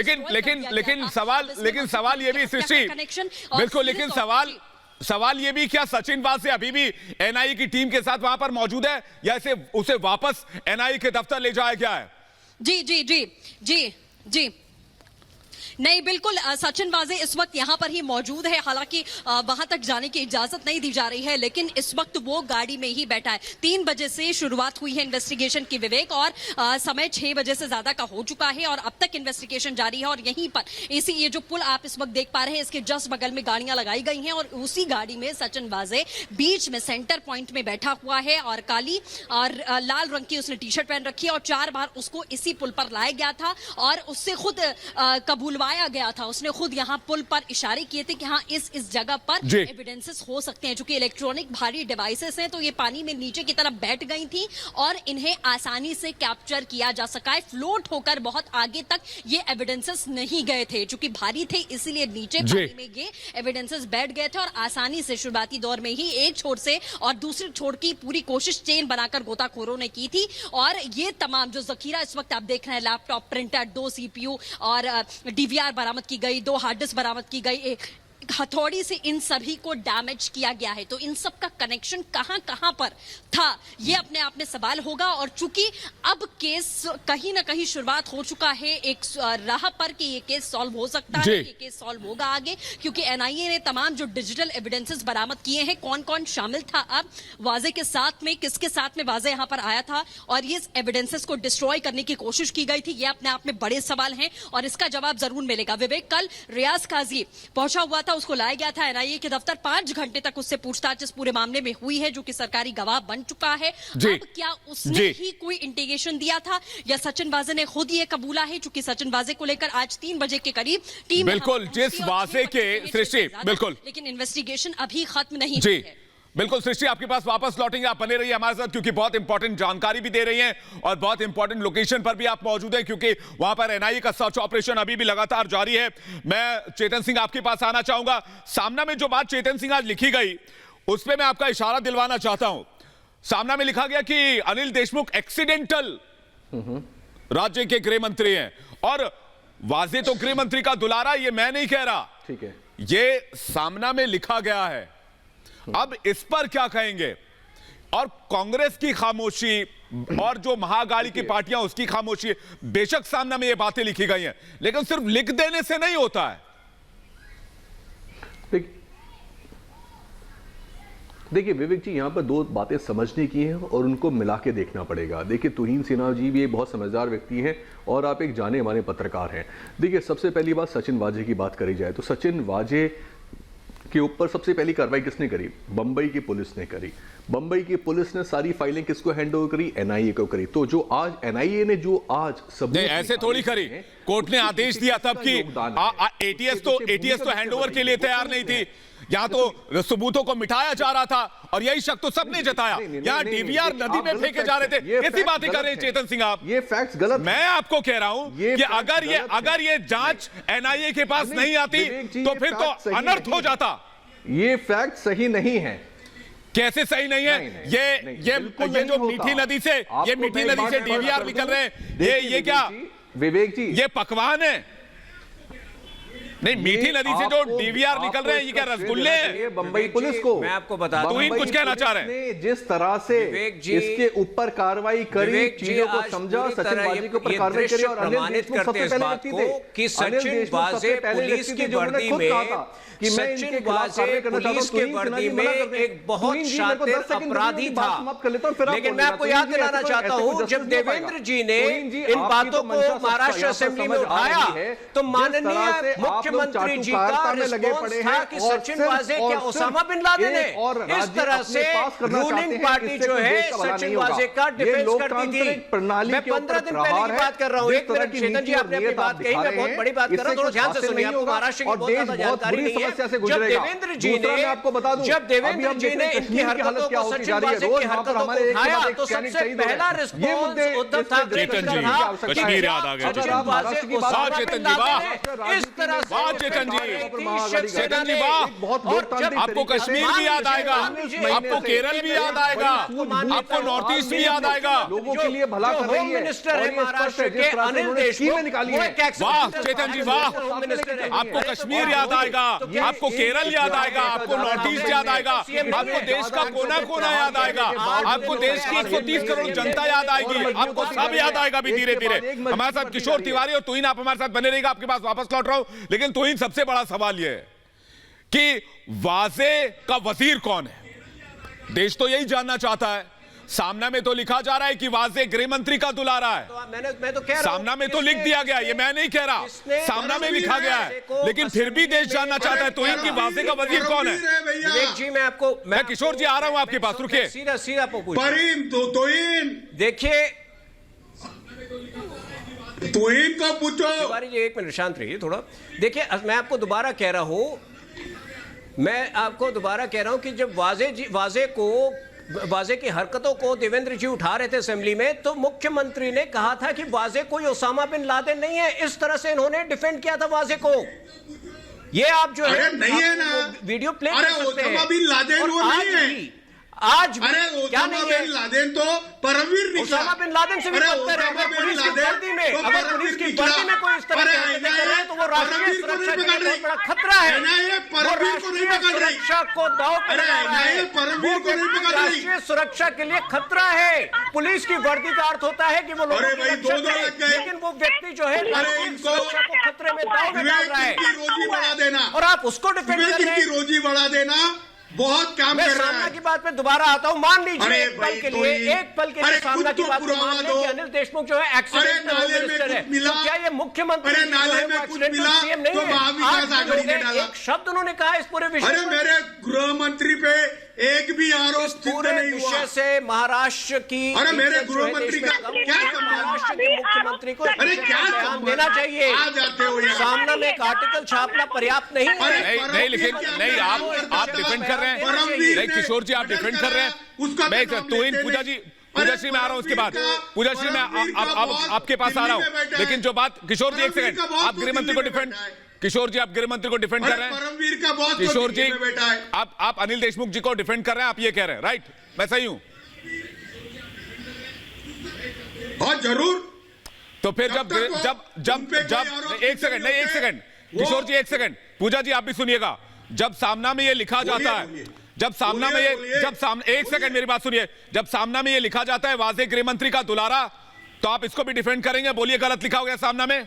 लेकिन सवाल ये भी सृष्टि, बिल्कुल, लेकिन सवाल ये भी, क्या सचिन वाजे अभी भी NIA की टीम के साथ वहां पर मौजूद है या उसे वापस NIA के दफ्तर ले जाया गया है? जी नहीं, बिल्कुल सचिन वाजे इस वक्त यहाँ पर ही मौजूद है। हालांकि वहां तक जाने की इजाजत नहीं दी जा रही है, लेकिन इस वक्त वो गाड़ी में ही बैठा है। 3 बजे से शुरुआत हुई है इन्वेस्टिगेशन की विवेक और समय 6 बजे से ज्यादा का हो चुका है और अब तक इन्वेस्टिगेशन जारी है। और यहीं पर ये जो पुल आप इस वक्त देख पा रहे हैं, इसके जस्ट बगल में गाड़ियां लगाई गई हैं और उसी गाड़ी में सचिन वाजे बीच में सेंटर पॉइंट में बैठा हुआ है और काली और लाल रंग की उसने टी-शर्ट पहन रखी है और 4 बार उसको इसी पुल पर लाया गया था और उससे खुद कबूलवाया गया था। उसने खुद यहाँ पुल पर इशारे किए थे कि हाँ इस जगह पर एविडेंसेस हो सकते हैं। चूंकि इलेक्ट्रॉनिक भारी डिवाइसेस हैं तो ये पानी में नीचे की तरफ बैठ गई थी और इन्हें आसानी से कैप्चर किया जा सका है। फ्लोट होकर बहुत आगे तक ये एविडेंसेस नहीं गए थे, चूंकि भारी थे इसीलिए नीचे पानी में ये एविडेंसेस बैठ गए थे और आसानी से शुरुआती दौर में ही एक छोर से और दूसरे छोर की पूरी कोशिश चेन बनाकर गोताखोरों ने की थी। और ये तमाम जो जखीरा इस वक्त आप देख रहे हैं, लैपटॉप, प्रिंटर, 2 CPU और DVR बरामद की गई, 2 हार्ड डिस्क बरामद की गई, हथौड़ी से इन सभी को डैमेज किया गया है। तो इन सब का कनेक्शन कहां पर था, ये अपने आप में सवाल होगा। और चूंकि अब केस कहीं ना कहीं शुरुआत हो चुका है एक राह पर कि ये केस सॉल्व हो सकता है, ये केस सॉल्व होगा आगे, क्योंकि NIA ने तमाम जो डिजिटल एविडेंसेस बरामद किए हैं, कौन कौन शामिल था अब वाजे के साथ में, किसके साथ में वाजे यहां पर आया था और ये एविडेंसेस को डिस्ट्रॉय करने की कोशिश की गई थी, ये अपने आप में बड़े सवाल हैं और इसका जवाब जरूर मिलेगा। विवेक, कल रियाज काजी पहुंचा हुआ था, उसको लाया गया था NIA के दफ्तर। 5 घंटे तक उससे पूछताछ इस पूरे मामले में हुई है, जो कि सरकारी गवाह बन चुका है। अब क्या उसने ही कोई इंडिकेशन दिया था या सचिन वाजे ने खुद ये कबूला है? चूंकि सचिन वाजे को लेकर आज 3 बजे के करीब टीम बिल्कुल जिस वाजे के सृष्टि, बिल्कुल, लेकिन इन्वेस्टिगेशन अभी खत्म नहीं हुई है। बिल्कुल सृष्टि, आपके पास वापस लौटेंगे, आप बने रहिए हमारे साथ क्योंकि बहुत इंपॉर्टेंट जानकारी भी दे रही हैं और बहुत इंपॉर्टेंट लोकेशन पर भी आप मौजूद हैं क्योंकि वहां पर एनआईए का सर्च ऑपरेशन अभी भी लगातार जारी है। मैं चेतन सिंह आपके पास आना चाहूंगा। सामना में जो बात चेतन सिंह आज लिखी गई उस पर मैं आपका इशारा दिलवाना चाहता हूं। सामना में लिखा गया कि अनिल देशमुख एक्सीडेंटल राज्य के गृह मंत्री हैं और वाजे तो गृह मंत्री का दुलारा, ये मैं नहीं कह रहा, ठीक है, ये सामना में लिखा गया है। अब इस पर क्या कहेंगे? और कांग्रेस की खामोशी और जो महागाड़ी की पार्टियां उसकी खामोशी, बेशक सामना में ये बातें लिखी गई हैं लेकिन सिर्फ लिख देने से नहीं होता है। देखिए विवेक जी, यहां पर दो बातें समझने की हैं और उनको मिला के देखना पड़ेगा। देखिए तुहीन सिन्हा जी भी एक बहुत समझदार व्यक्ति हैं और आप एक जाने माने पत्रकार हैं। देखिए सबसे पहली बात सचिन वाजे की बात करी जाए तो सचिन वाजे के ऊपर सबसे पहली कार्रवाई किसने करी? बंबई की पुलिस ने करी। बंबई की पुलिस ने सारी फाइलें किसको हैंड ओवर करी? एनआईए को करी। तो जो आज एनआईए ने जो आज सब ऐसे थोड़ी करी, कोर्ट ने आदेश दिया तब कि एटीएस तो हैंडओवर के लिए तैयार नहीं थी। यहाँ तो सबूतों को मिटाया जा रहा था और यही शक तो सबने जताया। यहाँ डीवीआर नदी में फेंके जा रहे थे। कैसी बातें कर रहे हैं चेतन सिंह आप? ये फैक्ट्स गलत। मैं आपको कह रहा हूं कि अगर ये जांच एनआईए के पास नहीं आती तो फिर तो अनर्थ हो जाता। ये फैक्ट सही नहीं है। कैसे सही नहीं है? ये जो मीठी नदी से डीवीआर निकल रहे हैं, ये क्या विवेक जी, ये पकवान है? नहीं, मीठी नदी से जो डीवीआर निकल रहे हैं ये क्या रसगुल्ले हैं? बंबई पुलिस को मैं आपको बता दूं, तुहीन कुछ कहना चाह रहे हैं। जिस तरह से इसके ऊपर कार्रवाई करी, चीजों को समझा, सचिन वाजे के ऊपर कार्रवाई करी और अनिल देशमुख सबसे पहले व्यक्ति थे कि सचिन वाजे पुलिस की वर्दी में, सचिन वाजे पुलिस के वर्दी में एक बहुत शातिर अपराधी था। लेकिन मैं आपको याद दिलाना चाहता हूं, जब देवेंद्र जी ने इन बातों को महाराष्ट्र असेंबली में उठाया तो माननीय मुख्यमंत्री जी का रिस्पॉन्स था कि सचिन वाजे क्या ओसामा बिन लादेन है। इस तरह से रूलिंग पार्टी जो है सचिन वाजे का डिफेंस करती थी। मैं 15 दिन पहले की बात कर रहा हूं। एक मिनट चेतन जी, आपने अपनी बात कही, मैं बहुत बड़ी बात कर रहा हूं, थोड़ा ध्यान से सुनिए। आपको महाराष्ट्र की बहुत ज्यादा जानकारी नहीं है। जब देवेंद्र जी ने इनकी हरकतों को, सचिन वाजे की हरकतों को उठाया तो सबसे पहला रिस्पॉन्स उद्धव ठाकरे का था। कश्मीर याद आ गया। सचिन वाजे ओसामा बिन लादेन है। इस तरह चेतन जी वाह, आपको कश्मीर भी याद आएगा, आपको केरल भी याद आएगा, आपको नॉर्थ ईस्ट भी याद आएगा। लोगों के लिए भला कर रही है। होम मिनिस्टर है महाराष्ट्र के अनिल देशमुख। वाह चेतन जी वाह, आपको कश्मीर याद आएगा, आपको केरल याद आएगा, आपको नॉर्थ ईस्ट याद आएगा, आपको देश का कोना कोना याद आएगा, आपको देश की 130 करोड़ जनता याद आएगी, आपको सब याद आएगा भी धीरे धीरे। हमारे साथ किशोर तिवारी और तुहीन, आप हमारे साथ बने रहेगा। आपके पास वापस लौट रहा हूं लेकिन तुहीन, सबसे बड़ा सवाल यह है कि वाजे का वजीर कौन है? देश तो यही जानना चाहता है। सामना में तो लिखा जा रहा है कि वाजे गृह मंत्री का दुलारा है। मैं तो कह रहा हूं, सामना में तो लिख दिया गया, ये मैं नहीं कह रहा, सामना में लिखा गया है, लेकिन फिर भी देश जानना चाहता है तुहीन की वाजे का वजीर कौन है? विवेक जी, मैं किशोर जी आ रहा हूं आपके पास, रुकिए। सीधा तुहीन देखिए, तुहीन को पूछो। तिवारी जी एक मिनट शांत रहिए थोड़ा। देखिए मैं आपको दोबारा कह रहा हूं कि जब वाजे की हरकतों को देवेंद्र जी उठा रहे थे असेंबली में तो मुख्यमंत्री ने कहा था कि वाजे कोई ओसामा बिन लादेन नहीं है। इस तरह से इन्होंने डिफेंड किया था वाजे को। ये आप जो है नहीं है ना, वीडियो प्ले कर सकते हैं। ओसामा बिन लादेन वो नहीं है। आज क्या नहीं है? लादेन तो परमवीर निकला। ओसामा बिन लादेन से भी बदतर है। अगर पुलिस की वर्दी में कोई इस तरह की हरकतें कर रहे हैं तो वो राष्ट्रीय सुरक्षा के लिए बहुत बड़ा खतरा है। वो राष्ट्रीय सुरक्षा को दांव पे लगा रहा है। राष्ट्रीय सुरक्षा के लिए खतरा है। पुलिस की वर्दी का अर्थ होता है कि वो लोगों की रक्षा करे, लेकिन वो व्यक्ति जो है राष्ट्रीय सुरक्षा को खतरे में दांव में डाल रहा है। रोजी बढ़ा देना और आप उसको डिफेंड कर रहे हैं। रोजी बढ़ा देना बहुत काम कर रहा है। सामना की बात पे दोबारा आता हूं। मान लीजिए एक पल के लिए सामना की बात को मान लें कि अनिल देशमुख जो है एक्सीडेंटल होम मिनिस्टर है, तो क्या ये मुख्यमंत्री एक्सीडेंटल सीएम नहीं है? एक शब्द उन्होंने कहा इस पूरे विषय मेरे गृह मंत्री पे एक भी आरोप सिद्ध नहीं हुआ। विषय से महाराष्ट्र की, अरे मेरे गृह मंत्री का क्या महाराष्ट्र के मुख्यमंत्री को अरे क्या बयान देना चाहिए। आ जाते हो यार। सामना में एक आर्टिकल छापना पर्याप्त नहीं है। नहीं लेकिन नहीं, आप डिफेंड कर रहे हैं। नहीं किशोर जी, आप डिफेंड कर रहे हैं। मैं तोहिन पूजा श्री में आ रहा हूं, उसके बाद पूजा श्री में आपके पास आ रहा हूं। लेकिन जो बात किशोर जी, एक सेकंड, आप गृह मंत्री को डिफेंड, किशोर जी आप गृह मंत्री को डिफेंड कर रहे हैं। परमवीर का बॉस किशोर जी आप अनिल देशमुख जी को डिफेंड कर रहे हैं, आप ये कह रहे हैं, राइट? मैं सही हूं? हाँ जरूर। तो फिर जब एक सेकंड किशोर जी, एक सेकंड, पूजा जी आप भी सुनिएगा। जब सामना में ये लिखा जाता है, एक सेकंड मेरी बात सुनिए, जब सामना में ये लिखा जाता है वाजे गृह मंत्री का दुलारा, तो आप इसको भी डिफेंड करेंगे? बोलिए, गलत लिखा हो गया सामना में?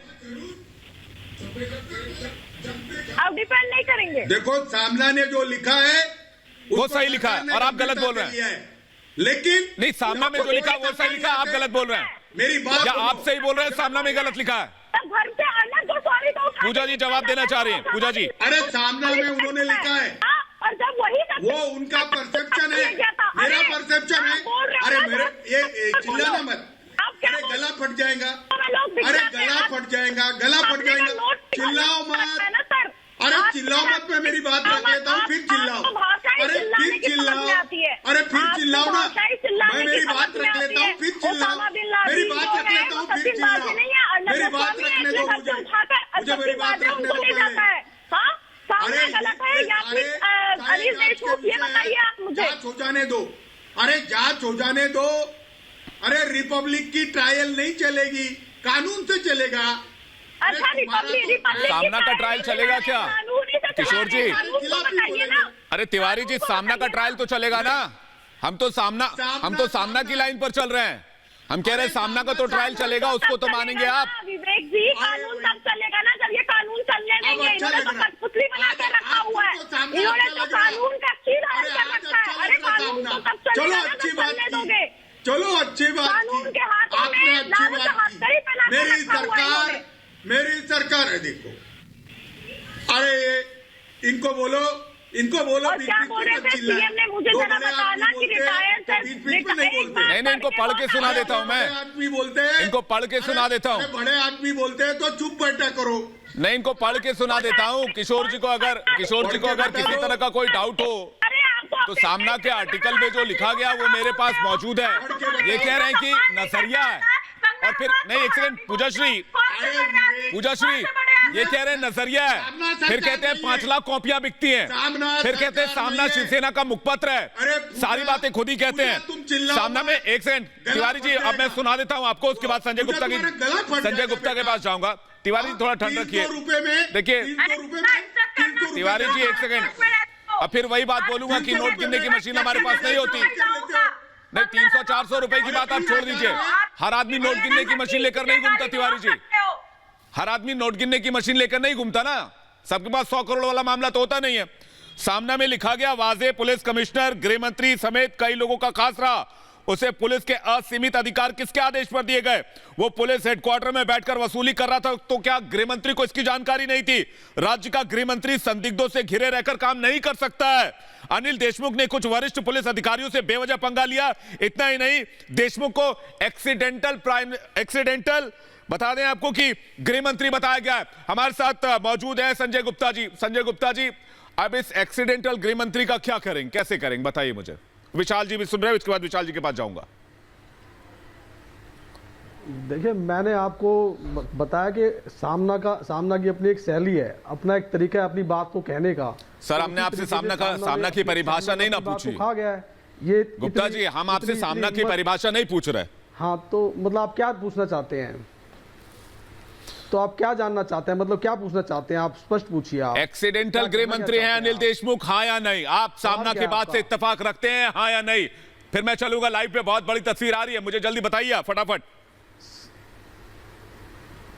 आप डिफेंड नहीं करेंगे? देखो सामना ने जो लिखा है वो सही लिखा है और आप गलत बोल रहे हैं। लेकिन नहीं, सामना में जो लिखा वो सही लिखा है, आप गलत बोल रहे हैं। मेरी बात क्या आप सही बोल रहे हैं? सामना में गलत लिखा है। घर से आना तो सॉरी तो पूजा जी जवाब देना चाह रही हैं। पूजा जी, अरे सामना में उन्होंने लिखा है, और जब वही वो उनका परसेप्शन है, मेरा परसेप्शन है। अरे मेरे ये चिल्लाना मत, अरे गला फट जाएगा, अरे गला फट जाएगा, गला फट जाएगा। चिल्लाओ मत, अरे चिल्लाओ मत, मैं मेरी बात रख लेता हूँ, फिर चिल्लाओ। अरे फिर चिल्लाओ, अरे फिर चिल्लाओ ना, मैं मेरी बात रख लेता हूँ, फिर चिल्लाओ। मेरी बात रख लेता हूँ, फिर चिल्लाओ। मेरी बात रखने दो मुझे मेरी बात रखने दो पहले। अरे जांच हो जाने दो, अरे जांच हो जाने दो। अरे रिपब्लिक की ट्रायल नहीं चलेगी, कानून से चलेगा। सामना का ट्रायल चलेगा क्या किशोर जी? अरे तिवारी जी, सामना का ट्रायल तो चलेगा ना? हम तो सामना की लाइन पर चल रहे हैं। हम कह रहे हैं सामना का तो ट्रायल चलेगा, उसको तो मानेंगे आप? विवेक जी, कानून तब चलेगा ना जब ये कानून चलने देंगे। इन्होंने तो कठपुतली बना के रखा हुआ है, इन्होंने तो कानून का खीर हार कर रखा है। अरे कानून तो तब चलेगा ना जब चलने दोगे। चलो अच्छी बात, कानून के हाथों में मेरी सरकार है। देखो, अरे इनको बोलो क्या बोल रहे थे सीएम ने? मुझे जरा बताना कि रिटायर नहीं, इनको पढ़ के सुना देता हूँ मैं। आदमी बोलते हैं, इनको पढ़ के सुना देता हूँ। बड़े आदमी बोलते हैं तो चुप बैठा करो। नहीं, इनको पढ़ के सुना देता हूँ। किशोर जी को अगर किसी तरह का कोई डाउट हो तो सामना के आर्टिकल में जो लिखा गया वो मेरे पास मौजूद है। ये कह रहे हैं कि नजरिया है, और फिर नहीं, एक सेकंड, पूजा श्री ये कह रहे हैं नजरिया है, फिर कहते हैं 5 लाख कॉपियां बिकती हैं, फिर कहते हैं सामना शिवसेना का मुखपत्र है। सारी बातें खुद ही कहते हैं सामना में। एक सेकंड तिवारी जी, अब मैं सुना देता हूं आपको, उसके बाद संजय गुप्ता के पास जाऊंगा। तिवारी जी थोड़ा ठंड रखिए। देखिए तिवारी जी, एक सेकंड, अब फिर वही बात बोलूंगा कि नोट गिनने की मशीन हमारे पास नहीं होती। नहीं, 300-400 रुपए की बात आप छोड़ दीजिए। हर आदमी नोट गिनने की मशीन लेकर नहीं घूमता तिवारी जी, हर आदमी नोट गिनने की मशीन लेकर नहीं घूमता ना। सबके पास 100 करोड़ वाला मामला तो होता नहीं है। सामना में लिखा गया वाजे पुलिस कमिश्नर, गृह मंत्री समेत कई लोगों का खास रहा। उसे पुलिस के असीमित अधिकार किसके आदेश पर दिए गए? वो पुलिस हेडक्वार्टर में बैठकर वसूली कर रहा था, तो क्या गृह मंत्री को इसकी जानकारी नहीं थी? राज्य का गृह मंत्री संदिग्धों से घिरे रहकर काम नहीं कर सकता है। अनिल देशमुख ने कुछ वरिष्ठ पुलिस अधिकारियों से बेवजह पंगा लिया। इतना ही नहीं, देशमुख को एक्सीडेंटल बता दें आपको कि गृह मंत्री बताया गया है। हमारे साथ मौजूद है संजय गुप्ता जी। संजय गुप्ता जी, अब इस एक्सीडेंटल गृह मंत्री का क्या करेंगे, कैसे करेंगे, बताइए मुझे। विशाल जी भी सुन रहे हैं, उसके बाद विशाल जी के पास जाऊंगा। देखिए, मैंने आपको बताया कि सामना की अपनी एक शैली है, अपना एक तरीका है अपनी बात को कहने का। सर, हमने आपसे सामना की परिभाषा नहीं ना पूछी। खा गया है ये गुप्ता जी, हम आपसे सामना की परिभाषा नहीं पूछ रहे। हाँ, तो मतलब आप क्या पूछना चाहते हैं? तो आप क्या जानना चाहते हैं, मतलब क्या पूछना चाहते हैं? आप स्पष्ट पूछिए। आप एक्सीडेंटल गृह मंत्री हैं अनिल देशमुख, हाँ या नहीं? आप सामना की बात से इत्तेफाक रखते हैं, हाँ या नहीं? फिर मैं चलूंगा लाइव पे, बहुत बड़ी तस्वीर आ रही है, मुझे जल्दी बताइए फटाफट।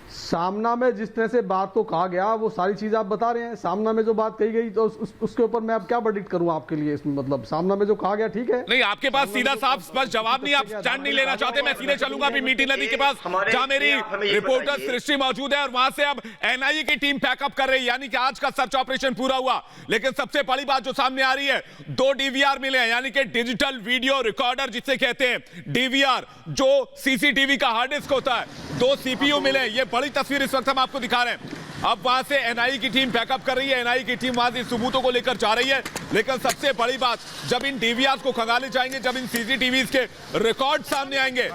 सामना में जिस तरह से बात को कहा गया वो सारी चीज आप बता रहे हैं। सामना में जो बात कही गई तो उसके ऊपर मैं अब क्या प्रेडिक्ट करूं आपके लिए? मतलब सामना में जो कहा गया ठीक है। नहीं, आपके पास सीधा साफ स्पष्ट जवाब नहीं, आप स्टैंड नहीं लेना चाहते। मैं सीधे चलूंगा अभी मीठी नदी के पास, जहां मेरी रिपोर्टर सृष्टि मौजूद है और वहां से अब एनआईए की टीम पैकअप कर रही है, यानी कि आज का सर्च ऑपरेशन पूरा हुआ। लेकिन सबसे बड़ी बात जो सामने आ रही है, 2 डीवीआर मिले हैं, यानी कि डिजिटल वीडियो रिकॉर्डर जिसे कहते हैं, डीवीआर जो सीसीटीवी का हार्ड डिस्क होता है। 2 सीपीयू मिले। ये बड़ी तस्वीर इस वक्त हम आपको दिखा रहे हैं। अब वहां से एनआईए की टीम बैकअप कर रही है, एनआईए की टीम वहां से सबूतों को लेकर जा रही है। लेकिन सबसे बड़ी बात, जब इन डीवीआर को खंगाले जाएंगे, जब इन सीसीटीवी के रिकॉर्ड सामने आएंगे,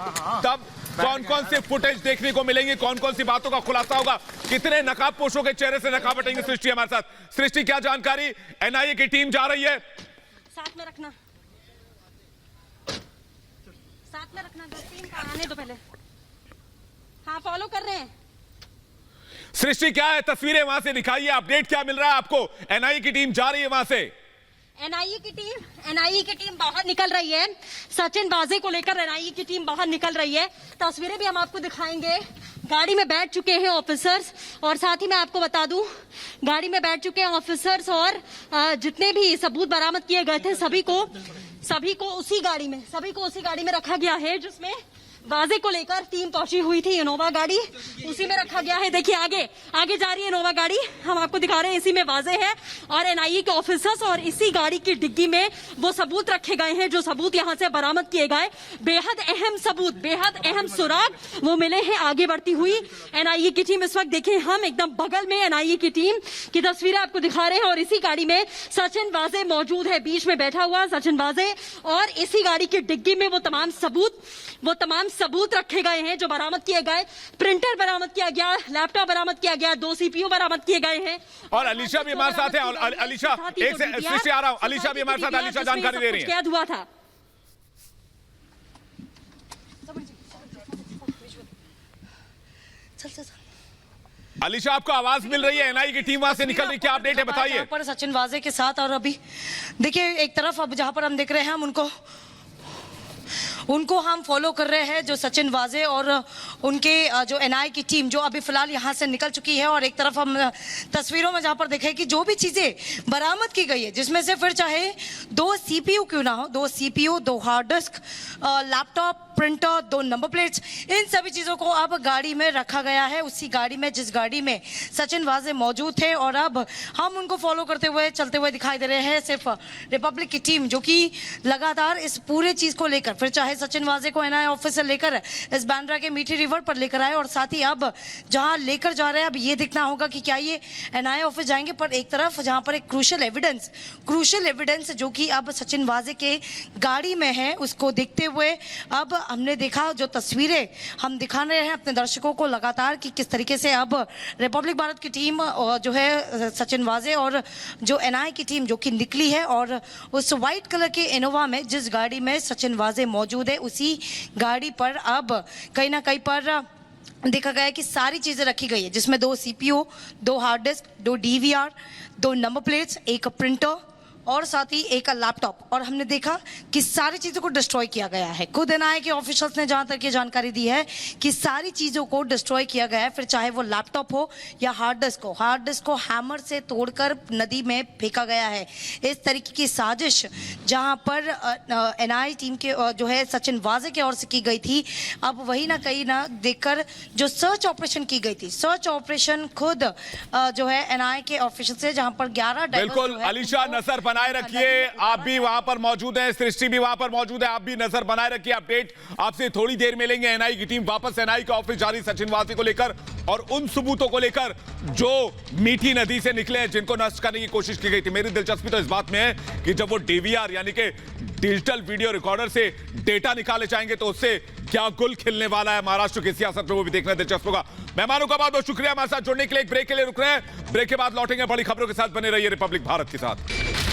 तब कौन कौन से फुटेज देखने को मिलेंगे, कौन कौन सी बातों का खुलासा होगा, कितने नकाबपोशों के चेहरे से नकाब हटेंगे। सृष्टि हमारे साथ। सृष्टि, क्या जानकारी? एनआईए की टीम जा रही है, साथ में रखना, साथ में रखना, टीम को आने दो पहले। हाँ, फॉलो कर रहे हैं। सृष्टि, क्या है तस्वीरें वहां से दिखाइए, अपडेट क्या मिल रहा है आपको? एनआईए की टीम जा रही है वहां से। एनआईए की टीम बाहर निकल रही है। सचिन वाजे को लेकर एनआईए की टीम बाहर निकल रही है। तस्वीरें भी हम आपको दिखाएंगे। गाड़ी में बैठ चुके हैं ऑफिसर्स, और साथ ही मैं आपको बता दूं, गाड़ी में बैठ चुके हैं ऑफिसर्स, और जितने भी सबूत बरामद किए गए थे सभी को उसी गाड़ी में रखा गया है, जिसमें वाजे को लेकर टीम पहुंची हुई थी। इनोवा गाड़ी उसी में रखा गया है। देखिए आगे जा रही है इनोवा गाड़ी, हम आपको दिखा रहे हैं। इसी में वाजे है और एनआईए के ऑफिसर्स, और इसी गाड़ी की डिग्गी में वो सबूत रखे गए हैं, जो सबूत यहां से बरामद किए गए। बेहद अहम सबूत, बेहद अहम सुराग वो मिले हैं। आगे बढ़ती हुई एनआईए की टीम, इस वक्त देखिए हम एकदम बगल में एनआईए की टीम की तस्वीरें आपको दिखा रहे हैं, और इसी गाड़ी में सचिन वाजे मौजूद है, बीच में बैठा हुआ सचिन वाजे, और इसी गाड़ी की डिग्गी में वो तमाम सबूत रखे गए हैं जो बरामद किए गए। प्रिंटर बरामद किया गया, लैपटॉप बरामद किया गया, 2 सीपीयू बरामद किए गए हैं। और अलीशा भी हमारे साथ है। अलीशा, एक से आ रहा हूं, अलीशा भी हमारे साथ, अलीशा जानकारी दे रही है। कैद हुआ था। अलीशा, आपको आवाज मिल रही है? एनआईए की टीम वहां से निकल रही, क्या अपडेट है बताइए। पर सचिन वाजे के साथ, और अभी देखिए एक तरफ अब जहां पर हम देख रहे हैं, हम उनको हम फॉलो कर रहे हैं, जो सचिन वाजे और उनके जो एनआईए की टीम जो अभी फिलहाल यहां से निकल चुकी है। और एक तरफ हम तस्वीरों में जहां पर देखें कि जो भी चीजें बरामद की गई है, जिसमें से फिर चाहे 2 सीपीयू क्यों ना हो, 2 CPU, 2 hard disk, laptop, printer, 2 number plates, इन सभी चीजों को अब गाड़ी में रखा गया है, उसी गाड़ी में जिस गाड़ी में सचिन वाजे मौजूद थे। और अब हम उनको फॉलो करते हुए चलते हुए दिखाई दे रहे हैं। सिर्फ रिपब्लिक की टीम जो कि लगातार इस पूरे चीज को लेकर, फिर चाहे सचिन वाजे को एनआईए ऑफिस से लेकर इस बांद्रा के मीठी रिवर पर लेकर आए, और साथ ही अब जहां लेकर जा रहे हैं, अब ये देखना होगा कि क्या ये एनआईए ऑफिस जाएंगे। पर एक तरफ जहां पर एक क्रूशियल एविडेंस जो कि अब सचिन वाजे के गाड़ी में है, उसको देखते हुए अब हमने देखा, जो तस्वीरें हम दिखा रहे हैं अपने दर्शकों को लगातार, कि किस तरीके से अब रिपब्लिक भारत की टीम जो है सचिन वाजे और जो एनआईए की टीम जो कि निकली है, और उस व्हाइट कलर के इनोवा में जिस गाड़ी में सचिन वाजे मौजूद है, उसी गाड़ी पर अब कहीं ना कहीं पर देखा गया है कि सारी चीजें रखी गई है, जिसमें 2 CPU, 2 hard disc, 2 DVR, 2 number plates, 1 printer और साथ ही 1 लैपटॉप। और हमने देखा कि सारी चीजों को डिस्ट्रॉय किया गया है। खुद एनआईए के ऑफिशियल्स ने जहां तक ये जानकारी दी है कि सारी चीजों को डिस्ट्रॉय किया गया है, फिर चाहे वो लैपटॉप हो या हार्ड डिस्क को हैमर से तोड़कर नदी में फेंका गया है। इस तरीके की साजिश जहां पर एनआईए टीम के जो है सचिन वाजे की ओर से की गई थी, अब वही ना कहीं ना देखकर जो सर्च ऑपरेशन की गई थी, सर्च ऑपरेशन खुद जो है एनआईए के ऑफिशियल से, जहां पर 11 बिल्कुल अलीशा नजर बनाए रखिए, आप भी वहां पर मौजूद हैं, सृष्टि भी वहां पर मौजूद है, आप भी नजर बनाए रखिए। अपडेट आपसे थोड़ी देर मिलेंगे। एनआईए की टीम वापस एनआईए का ऑफिस जा रही सचिन वाजे को लेकर, और उन सबूतों को लेकर जो मीठी नदी से निकले हैं, जिनको नष्ट करने की कोशिश की गई थी। मेरी दिलचस्पी तो इस बात में है कि जब वो डीवीआर यानी कि डिजिटल वीडियो रिकॉर्डर से डेटा निकाले जाएंगे, तो उससे क्या गुल खिलने वाला है महाराष्ट्र की सियासत में, वो भी देखना दिलचस्प होगा। मेहमानों का बहुत बहुत शुक्रिया हमारे साथ जुड़ने के लिए। एक ब्रेक के लिए रुक रहे हैं, ब्रेक के बाद लौटेंगे बड़ी खबरों के साथ। बने रहिए रिपब्लिक भारत के साथ।